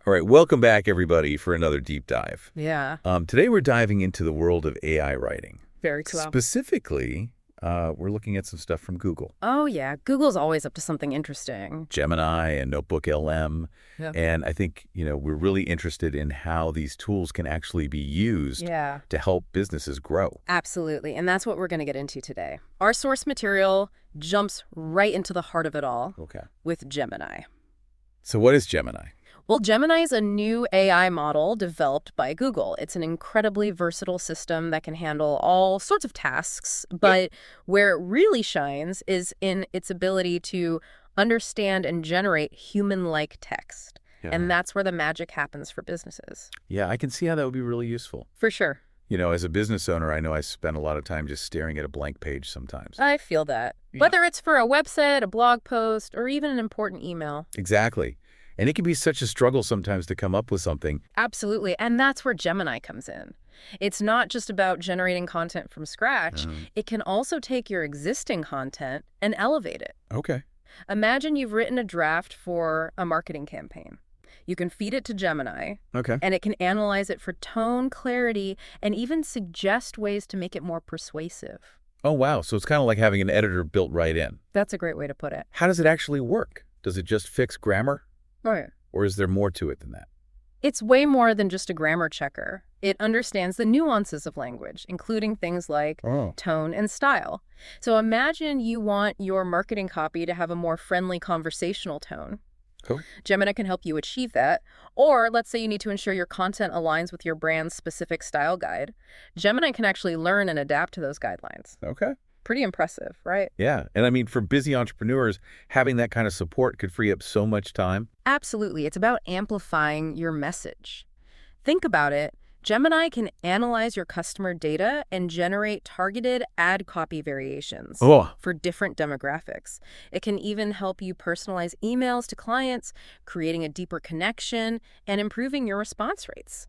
All right, welcome back, everybody, for another deep dive. Yeah, Today we're diving into the world of AI writing. very cool. Specifically, we're looking at some stuff from Google, Oh, yeah. Google's always up to something interesting. Gemini and NotebookLM. Yeah. And I think, we're really interested in how these tools can actually be used Yeah, to help businesses grow. absolutely. And that's what we're going to get into today. Our source material jumps right into the heart of it all Okay. with Gemini. So what is Gemini? Well, Gemini is a new AI model developed by Google. It's an incredibly versatile system that can handle all sorts of tasks, but where it really shines is in its ability to understand and generate human-like text. And that's where the magic happens for businesses. Yeah, I can see how that would be really useful. For sure. As a business owner, I know I spend a lot of time just staring at a blank page sometimes. I feel that. Yeah. Whether it's for a website, a blog post, or even an important email. Exactly. And it can be such a struggle sometimes to come up with something. Absolutely. And that's where Gemini comes in. It's not just about generating content from scratch. It can also take your existing content and elevate it. Okay. Imagine you've written a draft for a marketing campaign. You can feed it to Gemini, Okay. and it can analyze it for tone, clarity, and even suggest ways to make it more persuasive. Oh, wow. So it's kind of like having an editor built right in. That's a great way to put it. How does it actually work? Does it just fix grammar? Right. Or is there more to it than that? It's way more than just a grammar checker. It understands the nuances of language, including things like tone and style. So imagine you want your marketing copy to have a more friendly conversational tone. Cool. Gemini can help you achieve that. Or let's say you need to ensure your content aligns with your brand's specific style guide. Gemini can actually learn and adapt to those guidelines. Okay. Pretty impressive, right? Yeah. And I mean, for busy entrepreneurs, having that kind of support could free up so much time. Absolutely. It's about amplifying your message. Think about it. Gemini can analyze your customer data and generate targeted ad copy variations for different demographics. It can even help you personalize emails to clients, creating a deeper connection and improving your response rates.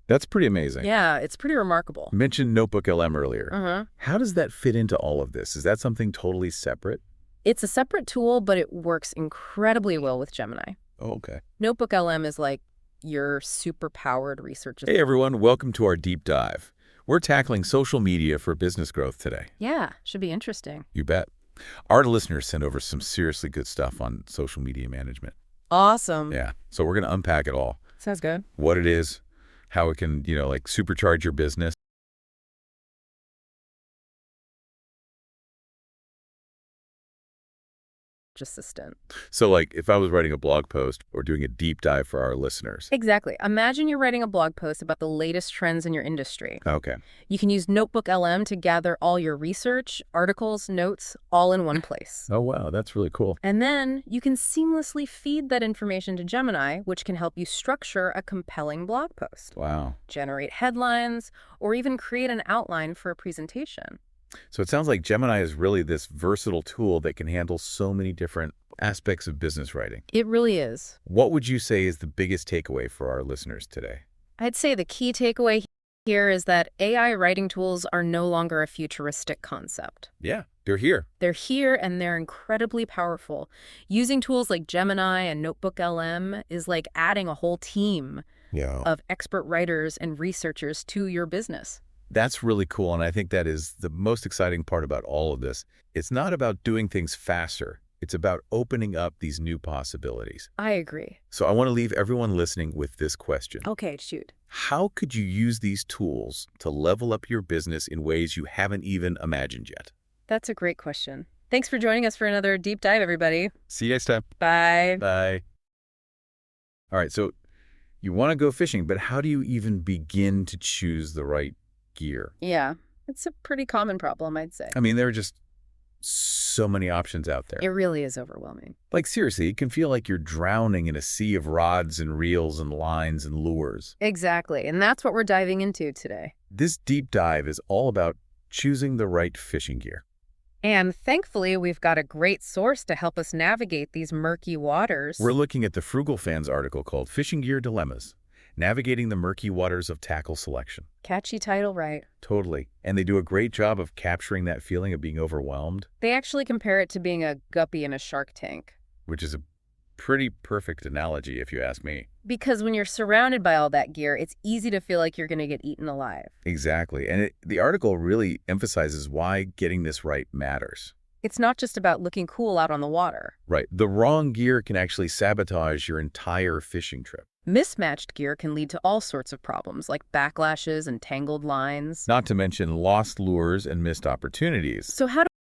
That's pretty amazing. Yeah, it's pretty remarkable. You mentioned NotebookLM earlier. How does that fit into all of this? Is that something totally separate? It's a separate tool, but it works incredibly well with Gemini. Oh, okay. NotebookLM is like your super-powered research assistant. Hey, everyone. Welcome to our deep dive. We're tackling social media for business growth today. Yeah, should be interesting. You bet. Our listeners sent over some seriously good stuff on social media management. Awesome. Yeah. So we're going to unpack it all. Sounds good. What it is, how it can, supercharge your business. Assistant. So if I was writing a blog post or doing a deep dive for our listeners. Exactly. Imagine you're writing a blog post about the latest trends in your industry. Okay. You can use NotebookLM to gather all your research, articles, notes, all in one place. Oh, wow. That's really cool. And then you can seamlessly feed that information to Gemini, which can help you structure a compelling blog post. Wow. Generate headlines, or even create an outline for a presentation. So it sounds like Gemini is really this versatile tool that can handle so many different aspects of business writing. It really is. What would you say is the biggest takeaway for our listeners today? I'd say the key takeaway here is that AI writing tools are no longer a futuristic concept. Yeah, they're here. They're here and they're incredibly powerful. Using tools like Gemini and NotebookLM is like adding a whole team of expert writers and researchers to your business. That's really cool, and I think that is the most exciting part about all of this. It's not about doing things faster. It's about opening up these new possibilities. I agree. So I want to leave everyone listening with this question. Okay, shoot. How could you use these tools to level up your business in ways you haven't even imagined yet? That's a great question. Thanks for joining us for another deep dive, everybody. See you next time. Bye. Bye. All right, so you want to go fishing, but how do you even begin to choose the right gear? Yeah, it's a pretty common problem, I'd say. I mean, there are just so many options out there. It really is overwhelming. Seriously, it can feel like you're drowning in a sea of rods and reels and lines and lures. Exactly, and that's what we're diving into today. This deep dive is all about choosing the right fishing gear. And thankfully, we've got a great source to help us navigate these murky waters. We're looking at the Frugal Fans article called Fishing Gear Dilemmas: Navigating the Murky Waters of Tackle Selection. Catchy title, right? Totally. And they do a great job of capturing that feeling of being overwhelmed. They actually compare it to being a guppy in a shark tank. Which is a pretty perfect analogy, if you ask me. Because when you're surrounded by all that gear, it's easy to feel like you're going to get eaten alive. Exactly. And the article really emphasizes why getting this right matters. It's not just about looking cool out on the water. Right. The wrong gear can actually sabotage your entire fishing trip. Mismatched gear can lead to all sorts of problems, like backlashes and tangled lines. Not to mention lost lures and missed opportunities. So how